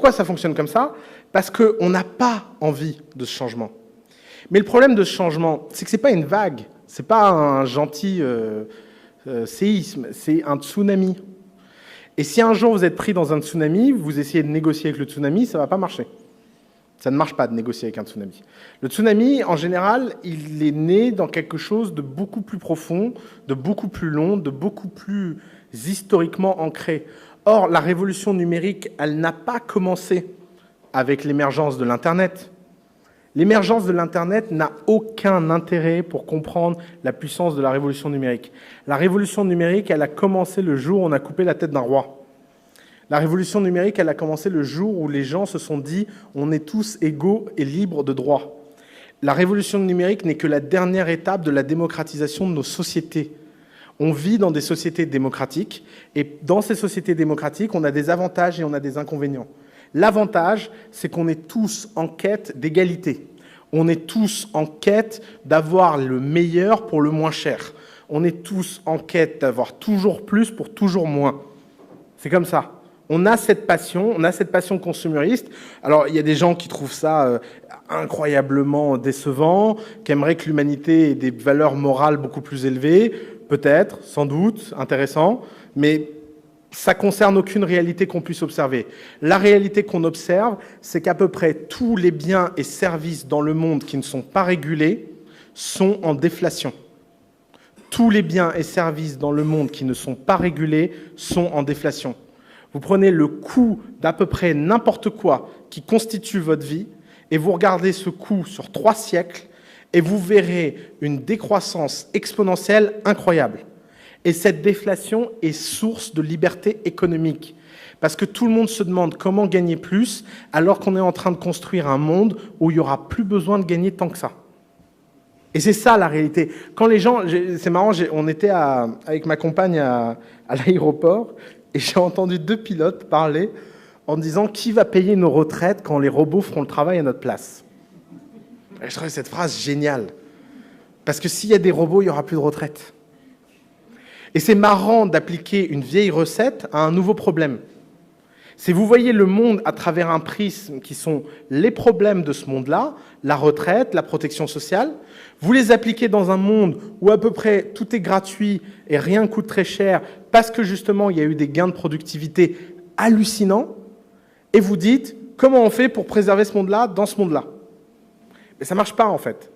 Pourquoi ça fonctionne comme ça? Parce qu'on n'a pas envie de ce changement. Mais le problème de ce changement, c'est que ce n'est pas une vague, ce n'est pas un gentil séisme, c'est un tsunami. Et si un jour vous êtes pris dans un tsunami, vous essayez de négocier avec le tsunami, ça ne va pas marcher. Ça ne marche pas de négocier avec un tsunami. Le tsunami, en général, il est né dans quelque chose de beaucoup plus profond, de beaucoup plus long, de beaucoup plus historiquement ancré. Or, la révolution numérique, elle n'a pas commencé avec l'émergence de l'Internet. L'émergence de l'Internet n'a aucun intérêt pour comprendre la puissance de la révolution numérique. La révolution numérique, elle a commencé le jour où on a coupé la tête d'un roi. La révolution numérique, elle a commencé le jour où les gens se sont dit « on est tous égaux et libres de droits ». La révolution numérique n'est que la dernière étape de la démocratisation de nos sociétés. On vit dans des sociétés démocratiques, et dans ces sociétés démocratiques, on a des avantages et on a des inconvénients. L'avantage, c'est qu'on est tous en quête d'égalité. On est tous en quête d'avoir le meilleur pour le moins cher. On est tous en quête d'avoir toujours plus pour toujours moins. C'est comme ça. On a cette passion consumériste. Alors, il y a des gens qui trouvent ça incroyablement décevant, qui aimeraient que l'humanité ait des valeurs morales beaucoup plus élevées. Peut-être, sans doute, intéressant, mais ça ne concerne aucune réalité qu'on puisse observer. La réalité qu'on observe, c'est qu'à peu près tous les biens et services dans le monde qui ne sont pas régulés sont en déflation. Tous les biens et services dans le monde qui ne sont pas régulés sont en déflation. Vous prenez le coût d'à peu près n'importe quoi qui constitue votre vie et vous regardez ce coût sur 3 siècles et vous verrez une décroissance exponentielle incroyable. Et cette déflation est source de liberté économique. Parce que tout le monde se demande comment gagner plus alors qu'on est en train de construire un monde où il n'y aura plus besoin de gagner tant que ça. Et c'est ça la réalité. Quand les gens, c'est marrant, on était avec ma compagne à l'aéroport et j'ai entendu 2 pilotes parler en disant qui va payer nos retraites quand les robots feront le travail à notre place. Et je trouvais cette phrase géniale. Parce que s'il y a des robots, il n'y aura plus de retraite. Et c'est marrant d'appliquer une vieille recette à un nouveau problème. Si vous voyez le monde à travers un prisme qui sont les problèmes de ce monde-là, la retraite, la protection sociale, vous les appliquez dans un monde où à peu près tout est gratuit et rien ne coûte très cher parce que justement il y a eu des gains de productivité hallucinants, et vous dites comment on fait pour préserver ce monde-là dans ce monde-là. Mais ça ne marche pas en fait.